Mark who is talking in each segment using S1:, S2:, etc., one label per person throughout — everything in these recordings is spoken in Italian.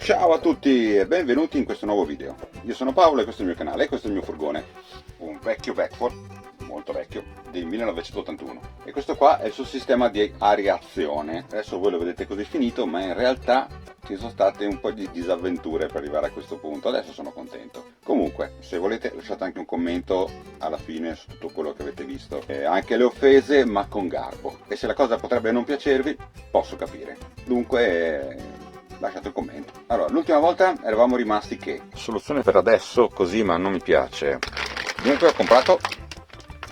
S1: Ciao a tutti e benvenuti in questo nuovo video. Io sono Paolo e questo è il mio canale e questo è il mio furgone. Un vecchio Beckford, molto vecchio, del 1981. E questo qua è il suo sistema di areazione. Adesso voi lo vedete così finito, ma in realtà ci sono state un po' di disavventure per arrivare a questo punto. Adesso sono contento. Comunque, se volete lasciate anche un commento alla fine su tutto quello che avete visto. Anche le offese, ma con garbo. E se la cosa potrebbe non piacervi, posso capire. Dunque lasciate un commento. Allora, l'ultima volta eravamo rimasti che soluzione per adesso così, ma non mi piace. Dunque ho comprato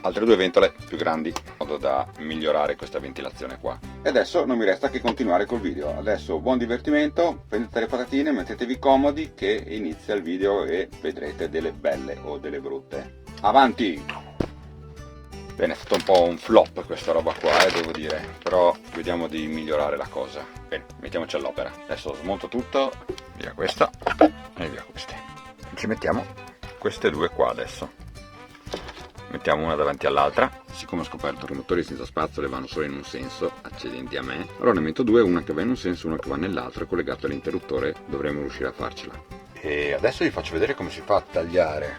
S1: altre due ventole più grandi in modo da migliorare questa ventilazione qua. E adesso non mi resta che continuare col video. Adesso buon divertimento, prendete le patatine, mettetevi comodi che inizia il video e vedrete delle belle o delle brutte. Avanti! Bene, è stato un po' un flop questa roba qua, devo dire, però vediamo di migliorare la cosa. Bene, mettiamoci all'opera. Adesso smonto tutto, via questa e via queste. Ci mettiamo queste due qua adesso. Mettiamo una davanti all'altra. Siccome ho scoperto che i motori senza spazzole vanno solo in un senso, accidenti a me, allora ne metto due, una che va in un senso e una che va nell'altro, e collegato all'interruttore dovremo riuscire a farcela. E adesso vi faccio vedere come si fa a tagliare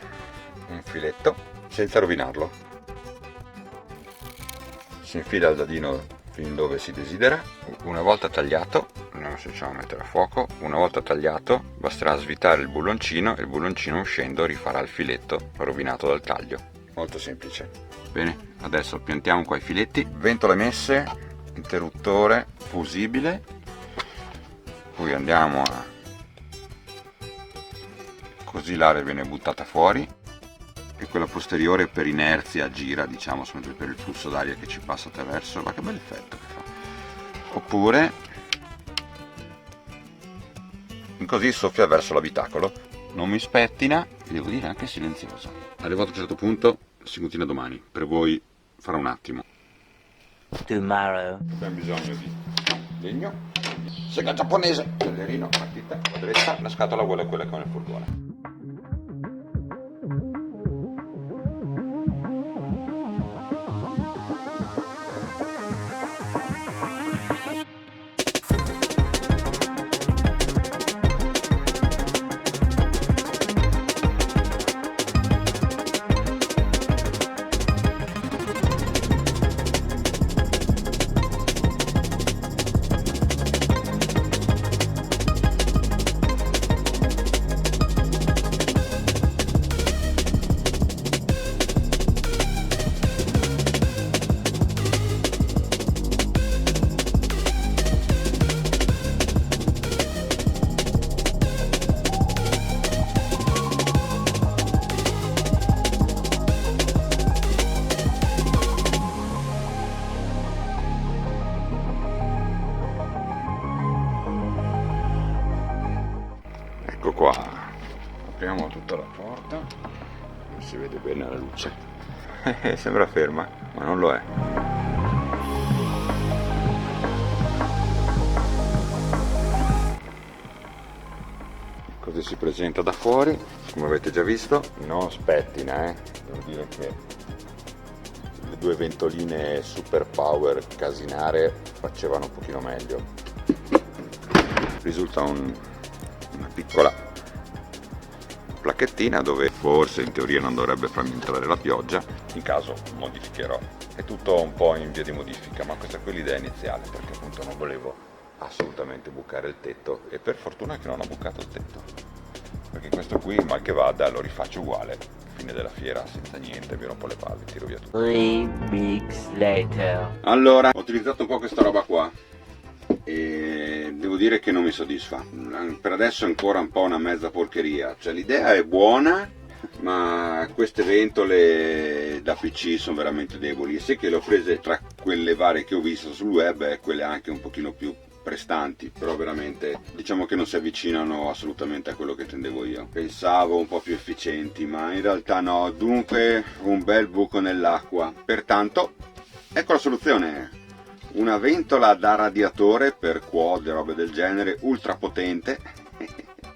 S1: un filetto senza rovinarlo. Si infila il dadino fin dove si desidera. Una volta tagliato, vediamo se riusciamo a mettere a fuoco, una volta tagliato basterà svitare il bulloncino e il bulloncino uscendo rifarà il filetto rovinato dal taglio. Molto semplice. Bene, adesso piantiamo qua i filetti, ventole messe, interruttore fusibile, poi andiamo a... così l'aria viene buttata fuori e quella posteriore per inerzia gira, diciamo, per il flusso d'aria che ci passa attraverso. Ma che bel effetto che fa! Oppure così soffia verso l'abitacolo, non mi spettina e devo dire anche silenzioso. Arrivato a un certo punto si continua domani, per voi farà un attimo.
S2: Tomorrow.
S1: Abbiamo bisogno di legno, sega giapponese, ballerino, matita, quadretta, la scatola vuole quella che ho nel furgone. Ecco qua, apriamo tutta la porta, non si vede bene la luce, sembra ferma, ma non lo è. Così si presenta da fuori, come avete già visto, non spettina, devo dire che le due ventoline super power casinare facevano un pochino meglio. Risulta una piccola placchettina dove forse in teoria non dovrebbe farmi entrare la pioggia, in caso modificherò. È tutto un po' in via di modifica, ma questa qui è l'idea iniziale, perché appunto non volevo assolutamente bucare il tetto, e per fortuna che non ho bucato il tetto, perché questo qui mal che vada lo rifaccio uguale, fine della fiera senza niente, mi rompo le palle, tiro via tutto.
S2: 3 weeks later.
S1: Allora, ho utilizzato un po' questa roba qua e devo dire che non mi soddisfa. Per adesso è ancora un po' una mezza porcheria, cioè l'idea è buona, ma queste ventole da PC sono veramente deboli. Sì che le ho prese tra quelle varie che ho visto sul web e quelle anche un pochino più prestanti, però veramente diciamo che non si avvicinano assolutamente a quello che intendevo io. Pensavo un po' più efficienti, ma in realtà no. Dunque un bel buco nell'acqua. Pertanto ecco la soluzione: una ventola da radiatore per quad e robe del genere, ultra potente,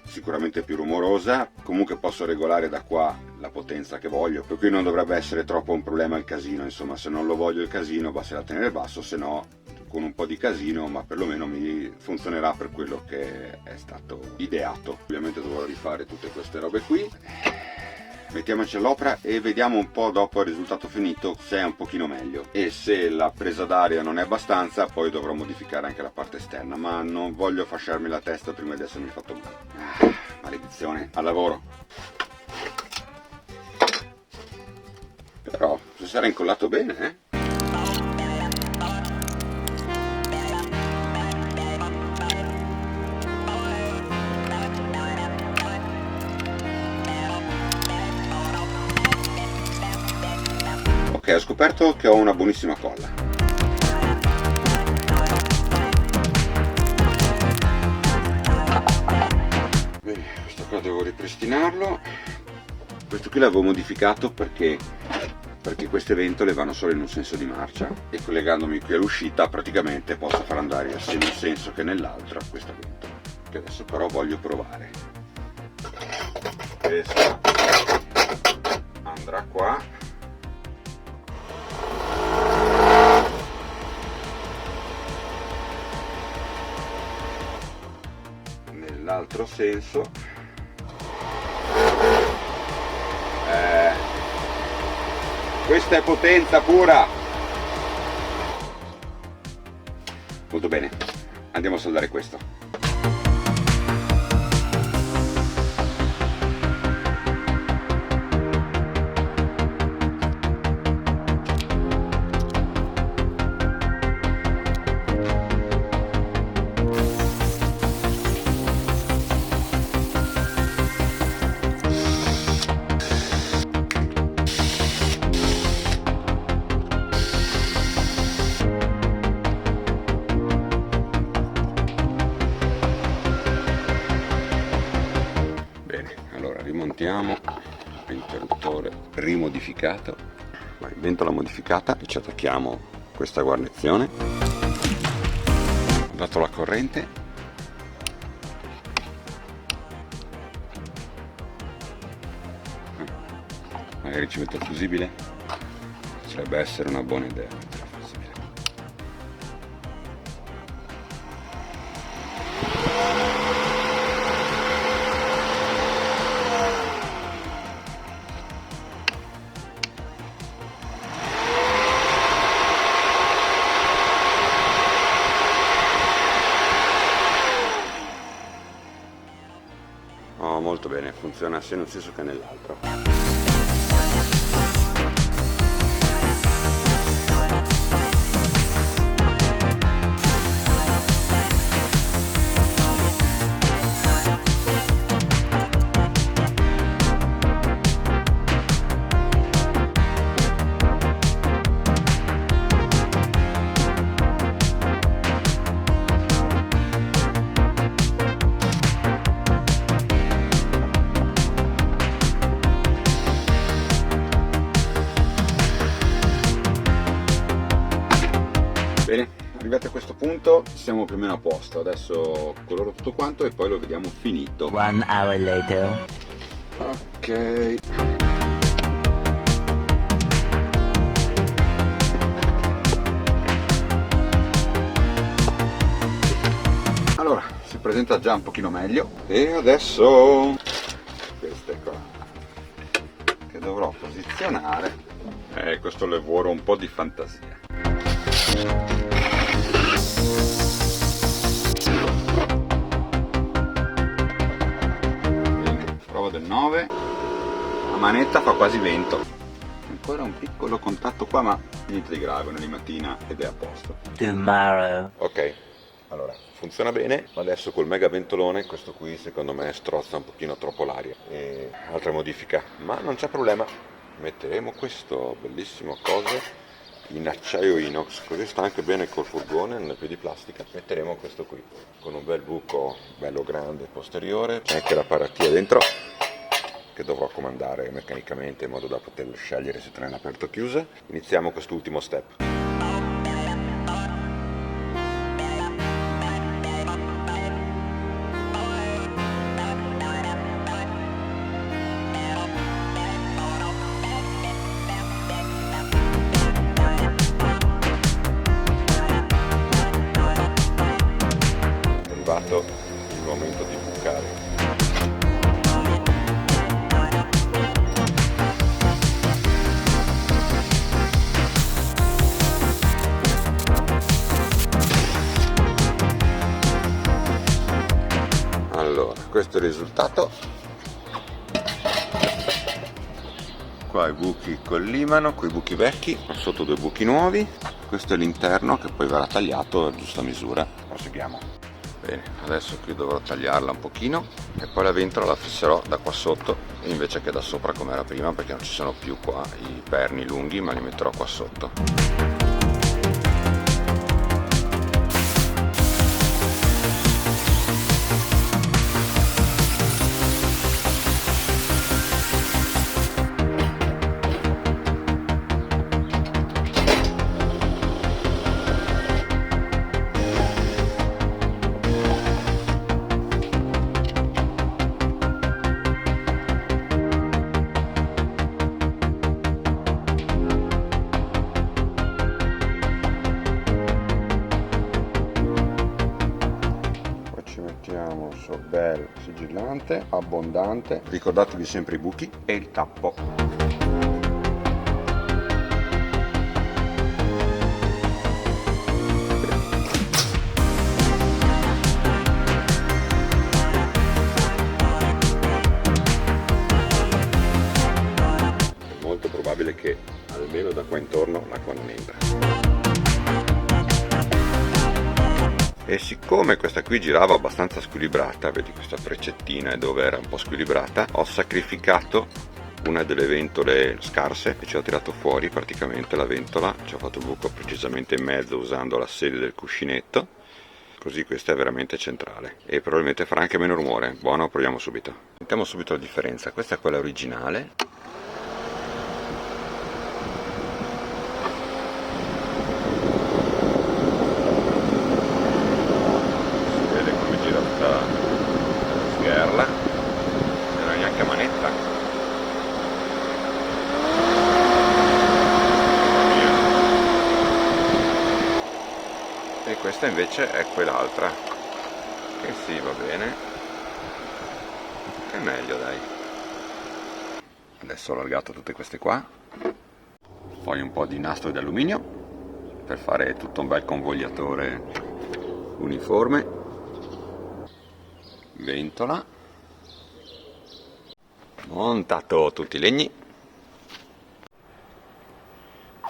S1: sicuramente più rumorosa. Comunque posso regolare da qua la potenza che voglio, per cui non dovrebbe essere troppo un problema il casino. Insomma, se non lo voglio il casino basterà tenere basso, se no con un po' di casino, ma perlomeno mi funzionerà per quello che è stato ideato. Ovviamente dovrò rifare tutte queste robe qui. Mettiamoci all'opera e vediamo un po' dopo il risultato finito se è un pochino meglio, e se la presa d'aria non è abbastanza poi dovrò modificare anche la parte esterna, ma non voglio fasciarmi la testa prima di essermi fatto male. Maledizione, al lavoro. Però si sarà incollato bene, eh? Ok, ho scoperto che ho una buonissima colla. Bene, questo qua devo ripristinarlo. Questo qui l'avevo modificato perché queste ventole vanno solo in un senso di marcia, e collegandomi qui all'uscita praticamente posso far andare sia in un senso che nell'altro questa ventola, che adesso però voglio provare. Questa andrà qua. Nell'altro senso. Questa è potenza pura. Molto bene, andiamo a soldare questo. Rimontiamo l'interruttore rimodificato, ventola modificata, e ci attacchiamo questa guarnizione. Ho dato la corrente, magari ci metto il fusibile, potrebbe essere una buona idea mettere il fusibile. Molto bene, funziona sia in un senso che nell'altro. Bene, arrivati a questo punto siamo più o meno a posto. Adesso coloro tutto quanto e poi lo vediamo finito.
S2: 1 hour later.
S1: Ok. Allora, si presenta già un pochino meglio. E adesso queste qua che dovrò posizionare. Questo lavoro un po' di fantasia. Bene, prova del 9. La manetta fa quasi vento. Ancora un piccolo contatto qua, ma niente di grave, una limatina ed è a posto.
S2: Tomorrow.
S1: Ok, allora funziona bene, ma adesso col mega ventolone questo qui secondo me strozza un pochino troppo l'aria. E altra modifica, ma non c'è problema, metteremo questo bellissimo coso in acciaio inox, così sta anche bene col furgone, non è più di plastica. Metteremo questo qui con un bel buco bello grande posteriore, c'è anche la paratia dentro che dovrò comandare meccanicamente in modo da poter scegliere se tenerla aperta o chiusa. Iniziamo quest'ultimo step. bloccare. Allora, questo è il risultato. Qua i buchi collimano, con i buchi vecchi, sotto due buchi nuovi. Questo è l'interno che poi verrà tagliato a giusta misura. Proseguiamo. Bene, adesso qui dovrò tagliarla un pochino e poi la ventola la fisserò da qua sotto invece che da sopra come era prima, perché non ci sono più qua i perni lunghi, ma li metterò qua sotto. Mettiamo un sorbel sigillante, abbondante, ricordatevi sempre i buchi e il tappo. È molto probabile che almeno da qua intorno l'acqua non entra. E siccome questa qui girava abbastanza squilibrata, vedi questa freccettina dove era un po' squilibrata, ho sacrificato una delle ventole scarse e ci ho tirato fuori praticamente la ventola, ci ho fatto il buco precisamente in mezzo usando la sede del cuscinetto, così questa è veramente centrale e probabilmente farà anche meno rumore. Buono, proviamo subito. Sentiamo subito la differenza. Questa è quella originale. Sgherla, non è neanche a manetta. E questa invece è quell'altra, che sì, va bene, è meglio, dai. Adesso ho allargato tutte queste qua, poi un po' di nastro di alluminio per fare tutto un bel convogliatore uniforme. Ventola, montato tutti i legni,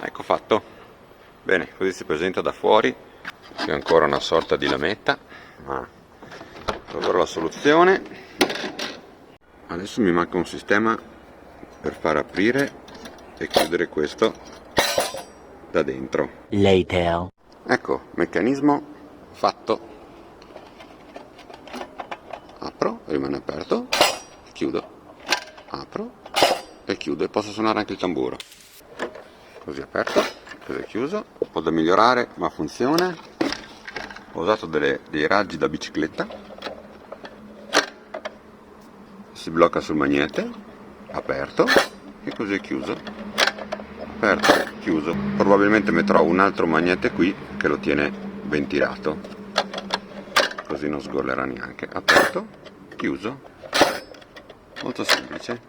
S1: ecco fatto. Bene, così si presenta da fuori. Qui ancora una sorta di lametta, ma troverò la soluzione. Adesso mi manca un sistema per far aprire e chiudere questo da dentro.
S2: Later.
S1: Ecco, meccanismo fatto. Apro, rimane aperto, chiudo, apro e chiudo, e posso suonare anche il tamburo. Così aperto, così chiuso, un po' da migliorare ma funziona. Ho usato dei raggi da bicicletta, si blocca sul magnete, aperto e così è chiuso, aperto, chiuso. Probabilmente metterò un altro magnete qui che lo tiene ventilato, così non sgorlerà neanche. Aperto, chiuso, molto semplice,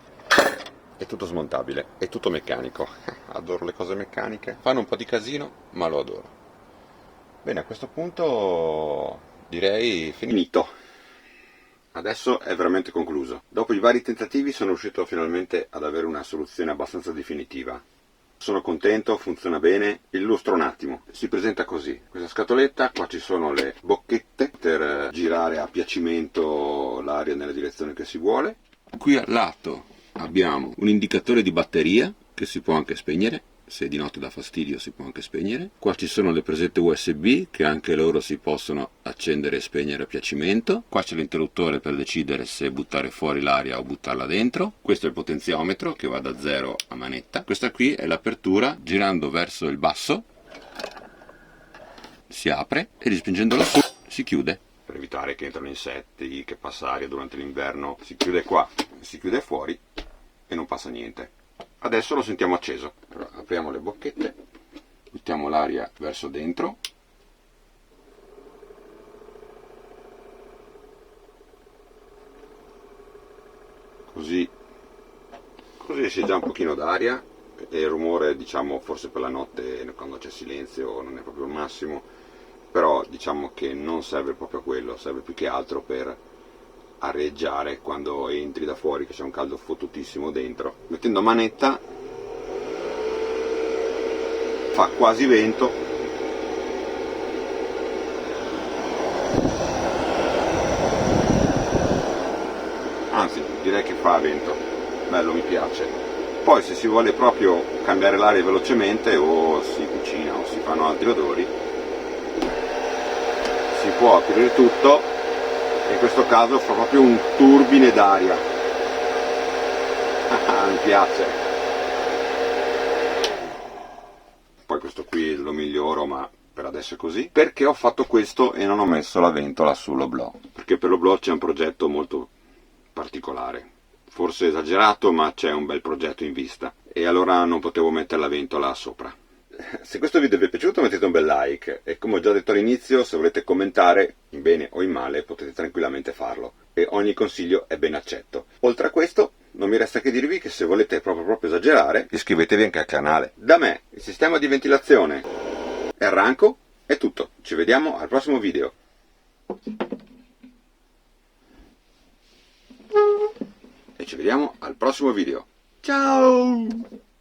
S1: è tutto smontabile, è tutto meccanico. Adoro le cose meccaniche, fanno un po' di casino ma lo adoro. Bene, a questo punto direi finito. Adesso è veramente concluso. Dopo i vari tentativi sono riuscito finalmente ad avere una soluzione abbastanza definitiva. Sono contento, funziona bene. Illustro un attimo. Si presenta così. Questa scatoletta, qua ci sono le bocchette per girare a piacimento l'aria nella direzione che si vuole. Qui al lato abbiamo un indicatore di batteria che si può anche spegnere. Se di notte dà fastidio si può anche spegnere. Qua ci sono le presette USB che anche loro si possono accendere e spegnere a piacimento. Qua c'è l'interruttore per decidere se buttare fuori l'aria o buttarla dentro. Questo è il potenziometro che va da 0 a manetta. Questa qui è l'apertura, girando verso il basso si apre e rispingendolo su si chiude. Per evitare che entrano insetti, che passa aria durante l'inverno, si chiude qua, si chiude fuori e non passa niente. Adesso lo sentiamo acceso. Allora, apriamo le bocchette, buttiamo l'aria verso dentro, così esce già un pochino d'aria, e il rumore, diciamo, forse per la notte quando c'è silenzio non è proprio il massimo, però diciamo che non serve proprio a quello, serve più che altro per areggiare quando entri da fuori che c'è un caldo fottutissimo dentro. Mettendo a manetta fa quasi vento, anzi direi che fa vento, bello, mi piace. Poi se si vuole proprio cambiare l'aria velocemente, o si cucina o si fanno altri odori, si può aprire tutto, in questo caso fa proprio un turbine d'aria. Mi piace. Poi questo qui lo miglioro, ma per adesso è così. Perché ho fatto questo e non ho messo la ventola sull'oblò? Perché per l'oblò c'è un progetto molto particolare, forse esagerato, ma c'è un bel progetto in vista, e allora non potevo mettere la ventola sopra. Se questo video vi è piaciuto mettete un bel like, e come ho già detto all'inizio, se volete commentare in bene o in male potete tranquillamente farlo, e ogni consiglio è ben accetto. Oltre a questo non mi resta che dirvi che se volete proprio esagerare, iscrivetevi anche al canale. Da me, il sistema di ventilazione e arranco è tutto. Ci vediamo al prossimo video. E ci vediamo al prossimo video. Ciao!